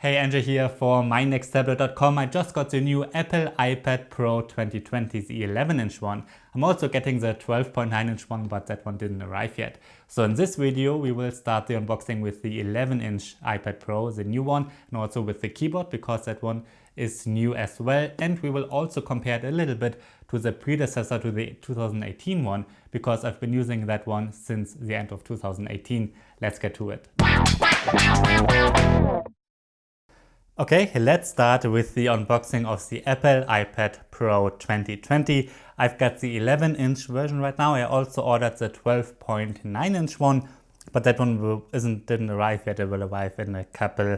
Hey, Andrew here for mynexttablet.com. I just got the new Apple iPad Pro 2020, the 11-inch one. I'm also getting the 12.9-inch one, but that one didn't arrive yet. So in this video, we will start the unboxing with the 11-inch iPad Pro, the new one, and also with the keyboard because that one is new as well. And we will also compare it a little bit to the predecessor to the 2018 one because I've been using that one since the end of 2018. Let's get to it. Okay, let's start with the unboxing of the Apple iPad Pro 2020. I've got the 11-inch version right now. I also ordered the 12.9-inch one, but that one didn't arrive yet. It will arrive in a couple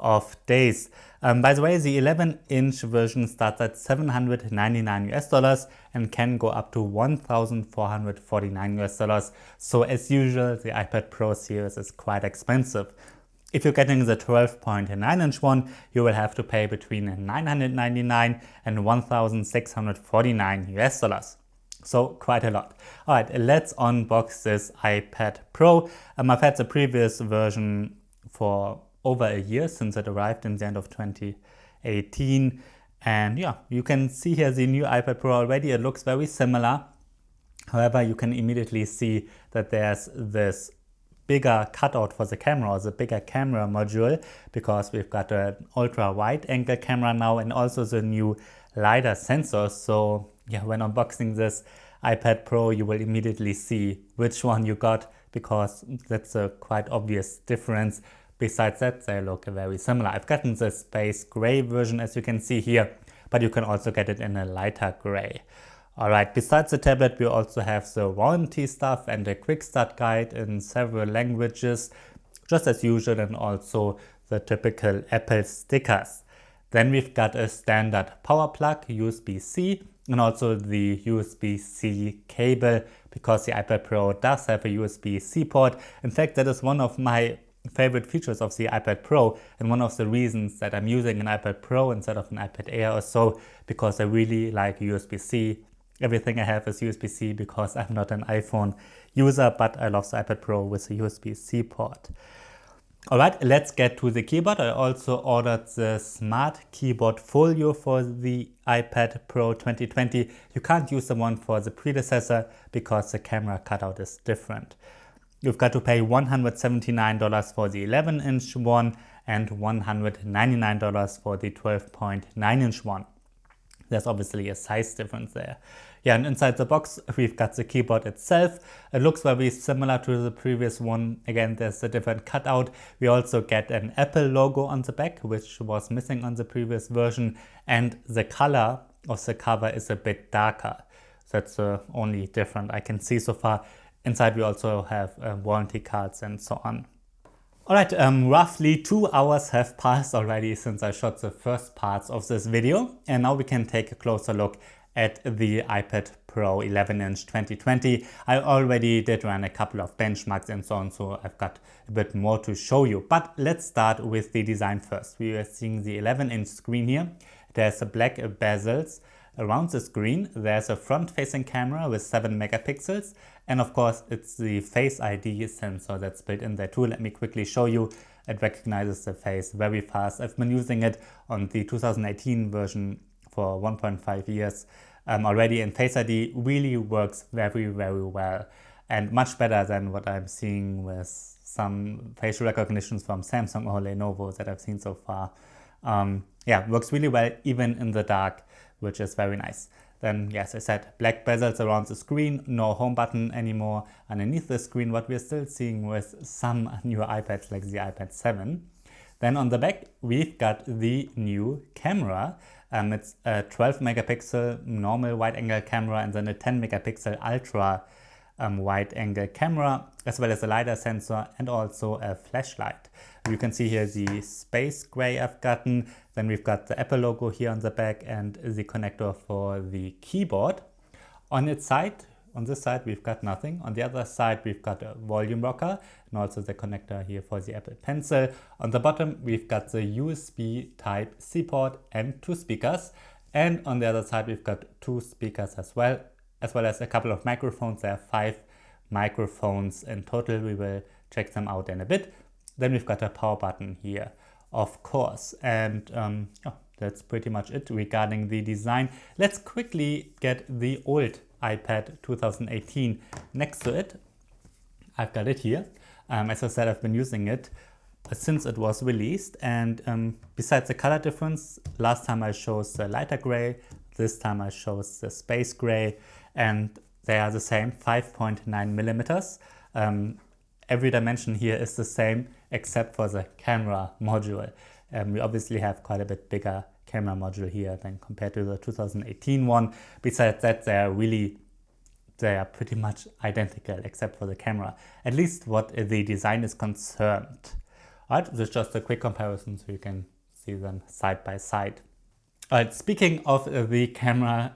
of days. By the way, the 11-inch version starts at $799 and can go up to $1,449. So as usual, the iPad Pro series is quite expensive. If you're getting the 12.9-inch one, you will have to pay between $999 and $1,649. So quite a lot. All right, let's unbox this iPad Pro. I've had the previous version for over a year since it arrived in the end of 2018. And yeah, you can see here the new iPad Pro already. It looks very similar. However, you can immediately see that there's this bigger cutout for the camera, or the bigger camera module, because we've got an ultra wide angle camera now and also the new LiDAR sensor. So yeah, when unboxing this iPad Pro, you will immediately see which one you got, because that's a quite obvious difference. Besides that, they look very similar. I've gotten the space gray version, as you can see here, but you can also get it in a lighter gray. Alright, besides the tablet, we also have the warranty stuff and a quick start guide in several languages, just as usual, and also the typical Apple stickers. Then we've got a standard power plug, USB-C, and also the USB-C cable, because the iPad Pro does have a USB-C port. In fact, that is one of my favorite features of the iPad Pro, and one of the reasons that I'm using an iPad Pro instead of an iPad Air or so, because I really like USB-C. Everything I have is USB-C because I'm not an iPhone user, but I love the iPad Pro with the USB-C port. Alright, let's get to the keyboard. I also ordered the Smart Keyboard Folio for the iPad Pro 2020. You can't use the one for the predecessor because the camera cutout is different. You've got to pay $179 for the 11-inch one and $199 for the 12.9-inch one. There's obviously a size difference there. Yeah, and inside the box, we've got the keyboard itself. It looks very similar to the previous one. Again, there's a different cutout. We also get an Apple logo on the back, which was missing on the previous version. And the color of the cover is a bit darker. That's the only difference I can see so far. Inside, we also have warranty cards and so on. Alright, roughly 2 hours have passed already since I shot the first parts of this video, and now we can take a closer look at the iPad Pro 11-inch 2020. I already did run a couple of benchmarks and so on, so I've got a bit more to show you. But let's start with the design first. We are seeing the 11-inch screen here. There's a black bezels around the screen. There's a front-facing camera with 7 megapixels. And of course, it's the Face ID sensor that's built in there too. Let me quickly show you. It recognizes the face very fast. I've been using it on the 2018 version for 1.5 years already, and Face ID really works very, very well, and much better than what I'm seeing with some facial recognitions from Samsung or Lenovo that I've seen so far. Yeah, works really well even in the dark, which is very nice. Then, yes, I said black bezels around the screen, no home button anymore underneath the screen, what we're still seeing with some newer iPads like the iPad 7. Then on the back, we've got the new camera. It's a 12 megapixel normal wide angle camera and then a 10 megapixel ultra wide angle camera, as well as a LiDAR sensor and also a flashlight. You can see here the space gray I've gotten. Then we've got the Apple logo here on the back and the connector for the keyboard. On its side, on this side, we've got nothing. On the other side, we've got a volume rocker and also the connector here for the Apple Pencil. On the bottom, we've got the USB Type-C port and 2 speakers. And on the other side, we've got 2 speakers as well as a couple of microphones. There are 5 microphones in total. We will check them out in a bit. Then we've got a power button here of course. And yeah, that's pretty much it regarding the design. Let's quickly get the old iPad 2018 next to it. I've got it here. As I said, I've been using it since it was released, and besides the color difference, last time I chose the lighter gray, this time I chose the space gray, and they are the same, 5.9 millimeters. Every dimension here is the same except for the camera module. We obviously have quite a bit bigger camera module here than compared to the 2018 one. Besides that, they are pretty much identical except for the camera, at least what the design is concerned. Alright, this is just a quick comparison so you can see them side by side. Alright, speaking of the camera,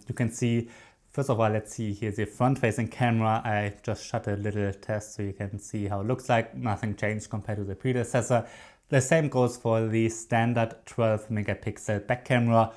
you can see, first of all, let's see here the front-facing camera. I just shot a little test so you can see how it looks like. Nothing changed compared to the predecessor. The same goes for the standard 12 megapixel back camera.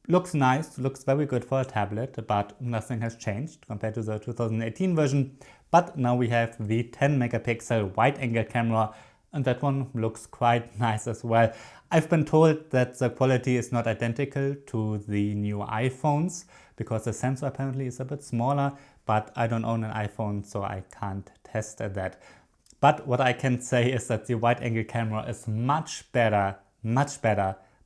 Looks nice, looks very good for a tablet, but nothing has changed compared to the 2018 version. But now we have the 10 megapixel wide-angle camera, and that one looks quite nice as well. I've been told that the quality is not identical to the new iPhones because the sensor apparently is a bit smaller, but I don't own an iPhone, so I can't test that. But what I can say is that the wide-angle camera is much better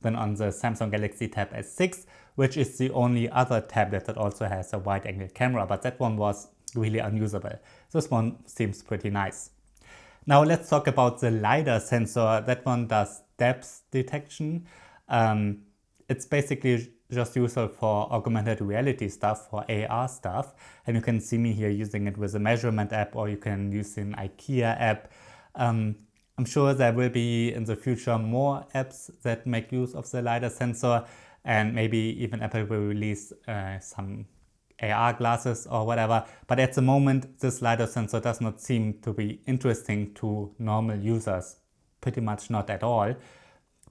than on the Samsung Galaxy Tab S6, which is the only other tablet that also has a wide-angle camera, but that one was really unusable. This one seems pretty nice. Now let's talk about the LiDAR sensor. That one does depth detection. It's basically just useful for augmented reality stuff, for AR stuff. And you can see me here using it with a measurement app, or you can use an IKEA app. I'm sure there will be in the future more apps that make use of the LiDAR sensor, and maybe even Apple will release some AR glasses or whatever, but at the moment this LiDAR sensor does not seem to be interesting to normal users, pretty much not at all.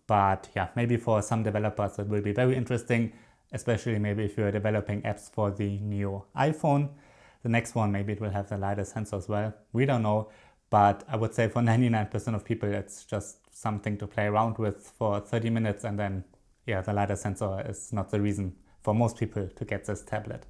But yeah, maybe for some developers it will be very interesting, especially maybe if you're developing apps for the new iPhone. The next one, maybe it will have the LiDAR sensor as well, we don't know, but I would say for 99% of people it's just something to play around with for 30 minutes, and then yeah, the LiDAR sensor is not the reason for most people to get this tablet.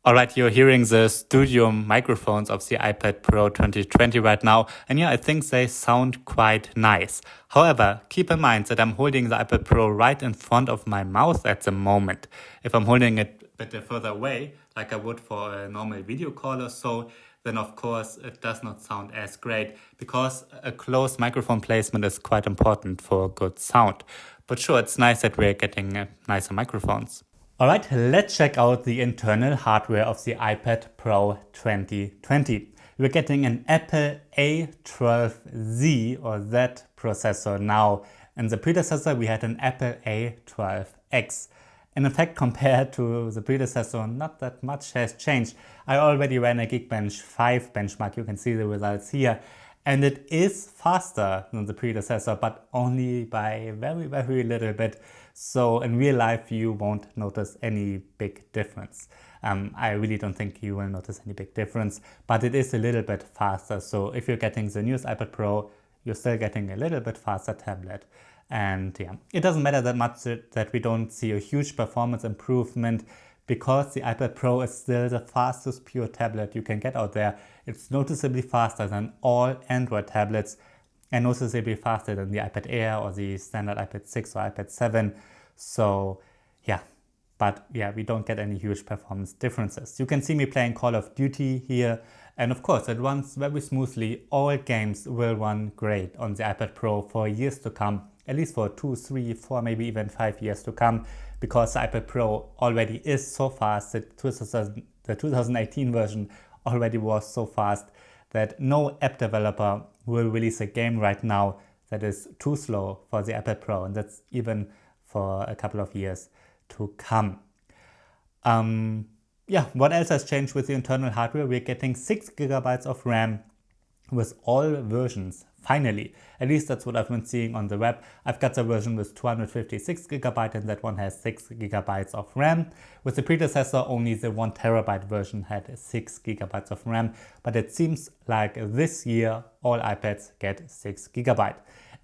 Alright, you're hearing the studio microphones of the iPad Pro 2020 right now, and yeah, I think they sound quite nice. However, keep in mind that I'm holding the iPad Pro right in front of my mouth at the moment. If I'm holding it a bit further away, like I would for a normal video call or so, then of course it does not sound as great, because a close microphone placement is quite important for good sound. But sure, it's nice that we're getting nicer microphones. Alright, let's check out the internal hardware of the iPad Pro 2020. We're getting an Apple A12Z or Z processor now. In the predecessor we had an Apple A12X. And in fact, compared to the predecessor, not that much has changed. I already ran a Geekbench 5 benchmark, you can see the results here. And it is faster than the predecessor, but only by a very little bit. So in real life, you won't notice any big difference. I really don't think you will notice any big difference, but it is a little bit faster. So if you're getting the newest iPad Pro, you're still getting a little bit faster tablet. And yeah, it doesn't matter that much that we don't see a huge performance improvement, because the iPad Pro is still the fastest pure tablet you can get out there. It's noticeably faster than all Android tablets, and noticeably faster than the iPad Air or the standard iPad 6 or iPad 7. So yeah, but yeah, we don't get any huge performance differences. You can see me playing Call of Duty here, and of course it runs very smoothly. All games will run great on the iPad Pro for years to come, at least for 2, 3, 4, maybe even 5 years to come, because the iPad Pro already is so fast. The 2018 version already was so fast that no app developer will release a game right now that is too slow for the iPad Pro, and that's even for a couple of years to come. Yeah, what else has changed with the internal hardware? We're getting 6 GB of RAM with all versions, finally. At least that's what I've been seeing on the web. I've got the version with 256 GB, and that one has 6 GB of RAM. With the predecessor, only the 1 TB version had 6 GB of RAM, but it seems like this year all iPads get 6 GB.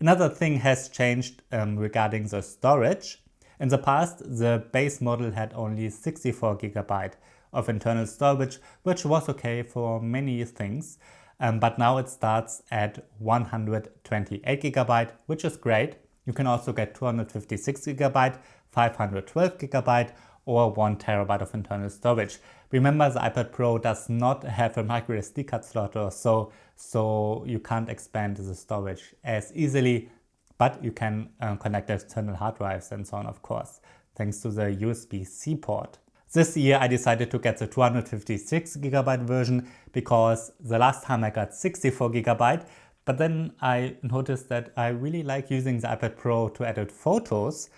Another thing has changed regarding the storage. In the past, the base model had only 64 GB of internal storage, which was okay for many things. But now it starts at 128 GB, which is great. You can also get 256 GB, 512 GB, or 1 TB of internal storage. Remember, the iPad Pro does not have a micro SD card slot, so you can't expand the storage as easily, but you can connect external hard drives and so on, of course, thanks to the USB-C port. This year I decided to get the 256 GB version because the last time I got 64 GB, but then I noticed that I really like using the iPad Pro to edit photos,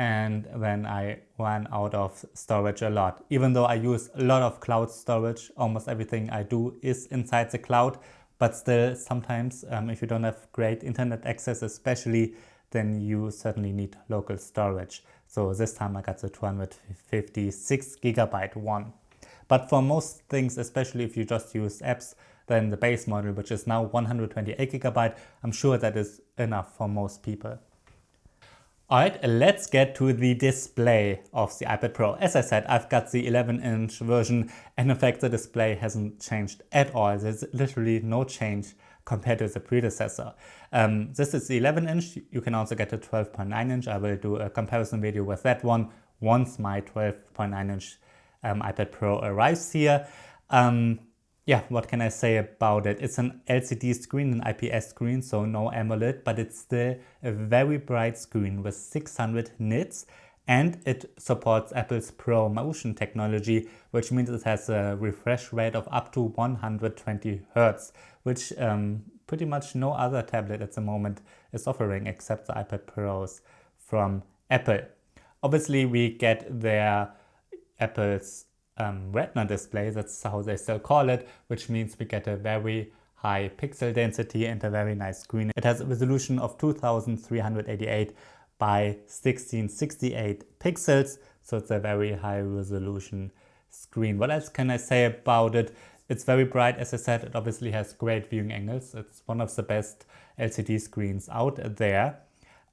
and then I ran out of storage a lot. Even though I use a lot of cloud storage, almost everything I do is inside the cloud, but still sometimes if you don't have great internet access especially, then you certainly need local storage. So this time I got the 256 GB one. But for most things, especially if you just use apps, then the base model, which is now 128 GB, I'm sure that is enough for most people. Alright, let's get to the display of the iPad Pro. As I said, I've got the 11-inch version, and in fact the display hasn't changed at all. There's literally no change compared to the predecessor. This is the 11-inch, you can also get a 12.9-inch. I will do a comparison video with that one once my 12.9-inch iPad Pro arrives here. Yeah, what can I say about it? It's an LCD screen, an IPS screen, so no AMOLED, but it's still a very bright screen with 600 nits, and it supports Apple's ProMotion technology, which means it has a refresh rate of up to 120 Hz, which pretty much no other tablet at the moment is offering except the iPad Pros from Apple. Obviously, we get their Apple's Retina display, that's how they still call it, which means we get a very high pixel density and a very nice screen. It has a resolution of 2388 by 1668 pixels, so it's a very high resolution screen. What else can I say about it? It's very bright, as I said. It obviously has great viewing angles. It's one of the best LCD screens out there.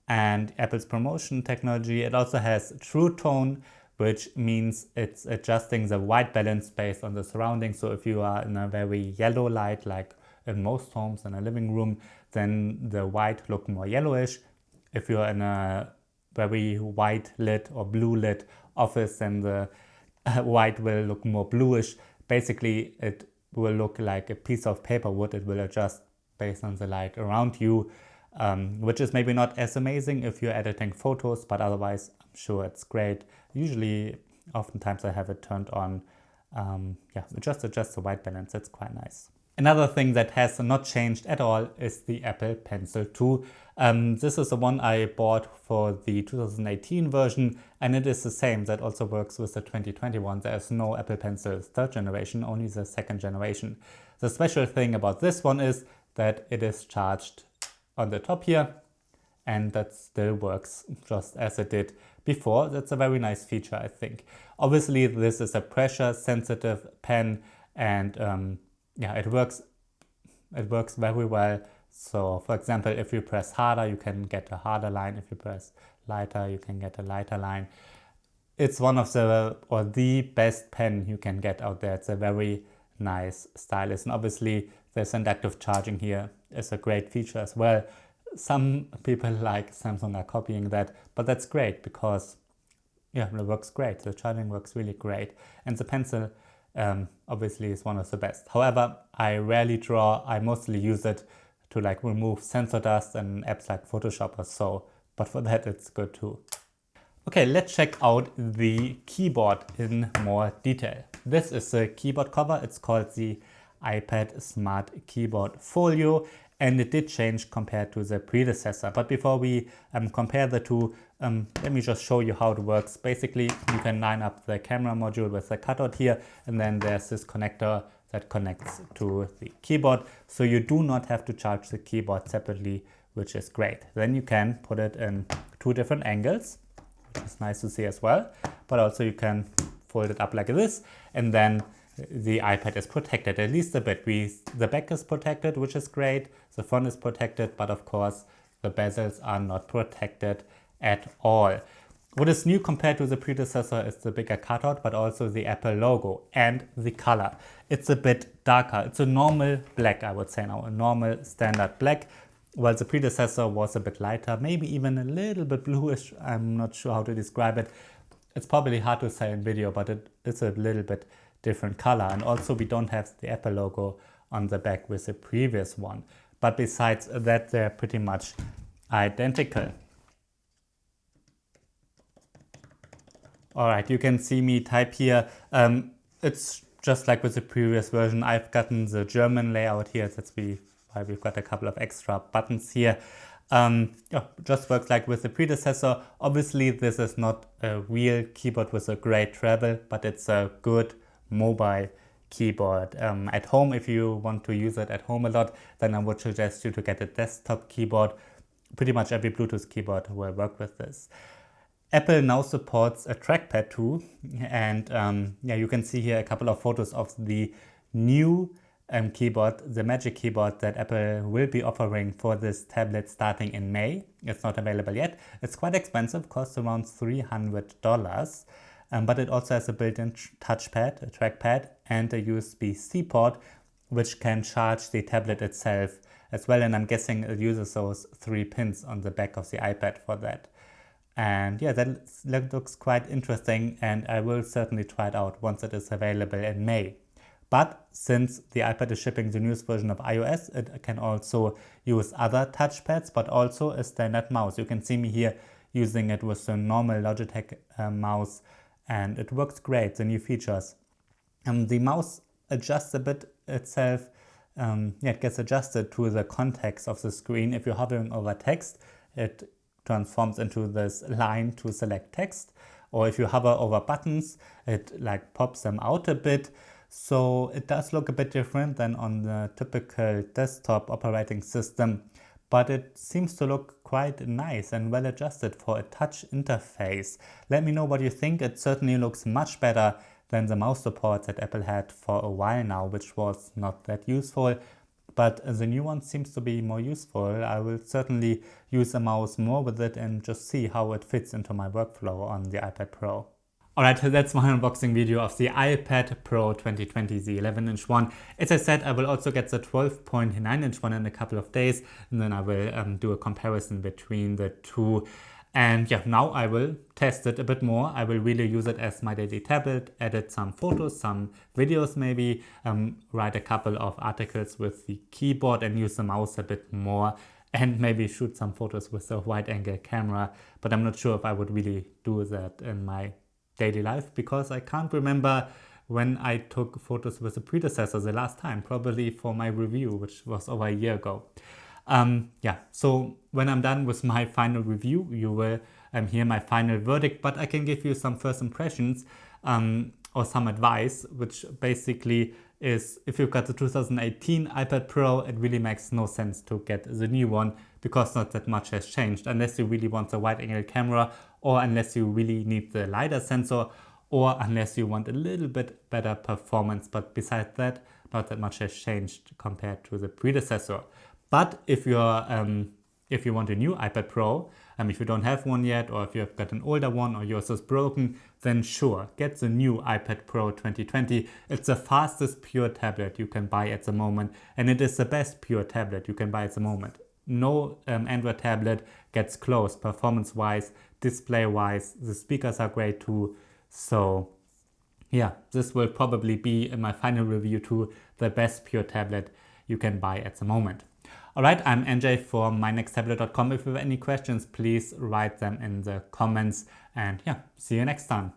And Apple's ProMotion technology, it also has True Tone, which means it's adjusting the white balance based on the surroundings. So if you are in a very yellow light, like in most homes in a living room, then the white look more yellowish. If you're in a very white lit or blue lit office, then the white will look more bluish. Basically, it will look like a piece of paper wood. It will adjust based on the light around you, which is maybe not as amazing if you're editing photos, but otherwise I'm sure it's great. Usually, oftentimes I have it turned on. Yeah, just adjust the white balance. It's quite nice. Another thing that has not changed at all is the Apple Pencil 2. This is the one I bought for the 2018 version, and it is the same. That also works with the 2021. There's no Apple Pencil 3rd generation, only the 2nd generation. The special thing about this one is that it is charged on the top here, and that still works just as it did before. That's a very nice feature, I think. Obviously, this is a pressure sensitive pen, and yeah, it works very well. So for example, if you press harder, you can get a harder line. If you press lighter, you can get a lighter line. It's one of the best pen you can get out there. It's a very nice stylus, and obviously there's inductive charging here. It's a great feature as well. Some people like Samsung are copying that, but that's great because yeah, it works great. The charging works really great, and the pencil obviously is one of the best. However, I rarely draw. I mostly use it to like remove sensor dust and apps like Photoshop or so, but for that it's good too. Okay, let's check out the keyboard in more detail. This is the keyboard cover. It's called the iPad Smart Keyboard Folio, and it did change compared to the predecessor. But before we compare the two, let me just show you how it works. Basically, you can line up the camera module with the cutout here, and then there's this connector that connects to the keyboard. So you do not have to charge the keyboard separately, which is great. Then you can put it in 2 different angles, which is nice to see as well. But also you can fold it up like this, and then the iPad is protected, at least a bit. The back is protected, which is great. The front is protected, but of course the bezels are not protected at all. What is new compared to the predecessor is the bigger cutout, but also the Apple logo and the color. It's a bit darker. It's a normal black, I would say now, a normal standard black, while the predecessor was a bit lighter, maybe even a little bit bluish. I'm not sure how to describe it. It's probably hard to say in video, but it's a little bit different color. And also we don't have the Apple logo on the back with the previous one. But besides that, they're pretty much identical. All right, you can see me type here. It's just like with the previous version. I've gotten the German layout here. That's why we've got a couple of extra buttons here. Just works like with the predecessor. Obviously, this is not a real keyboard with a great travel, but it's a good mobile keyboard. At home, if you want to use it at home a lot, then I would suggest you to get a desktop keyboard. Pretty much every Bluetooth keyboard will work with this. Apple now supports a trackpad too, and you can see here a couple of photos of the new keyboard, the Magic Keyboard that Apple will be offering for this tablet starting in May. It's not available yet. It's quite expensive, costs around $300, but it also has a built-in touchpad, a trackpad, and a USB-C port, which can charge the tablet itself as well, and I'm guessing it uses those 3 pins on the back of the iPad for that. And yeah, that looks quite interesting, and I will certainly try it out once it is available in May. But since the iPad is shipping the newest version of iOS, it can also use other touchpads, but also a standard mouse. You can see me here using it with the normal Logitech mouse, and it works great, the new features. The mouse adjusts a bit itself. It gets adjusted to the context of the screen. If you're hovering over text, it transforms into this line to select text, or if you hover over buttons, it like pops them out a bit. So it does look a bit different than on the typical desktop operating system, but it seems to look quite nice and well adjusted for a touch interface. Let me know what you think. It certainly looks much better than the mouse support that Apple had for a while now, which was not that useful. But the new one seems to be more useful. I will certainly use the mouse more with it and just see how it fits into my workflow on the iPad Pro. Alright, that's my unboxing video of the iPad Pro 2020, the 11-inch one. As I said, I will also get the 12.9-inch one in a couple of days, and then I will do a comparison between the two. And yeah, now I will test it a bit more. I will really use it as my daily tablet, edit some photos, some videos maybe, write a couple of articles with the keyboard and use the mouse a bit more, and maybe shoot some photos with a wide-angle camera. But I'm not sure if I would really do that in my daily life, because I can't remember when I took photos with the predecessor the last time, probably for my review, which was over a year ago. So when I'm done with my final review, you will hear my final verdict, but I can give you some first impressions or some advice, which basically is, if you've got the 2018 iPad Pro, it really makes no sense to get the new one, because not that much has changed, unless you really want the wide angle camera, or unless you really need the LiDAR sensor, or unless you want a little bit better performance. But besides that, not that much has changed compared to the predecessor. But if you want a new iPad Pro, if you don't have one yet, or if you've got an older one or yours is broken, then sure, get the new iPad Pro 2020. It's the fastest pure tablet you can buy at the moment, and it is the best pure tablet you can buy at the moment. No Android tablet gets close performance-wise, display-wise. The speakers are great too. So yeah, this will probably be, in my final review too, the best pure tablet you can buy at the moment. Alright, I'm NJ from mynexttablet.com. If you have any questions, please write them in the comments, and yeah, see you next time.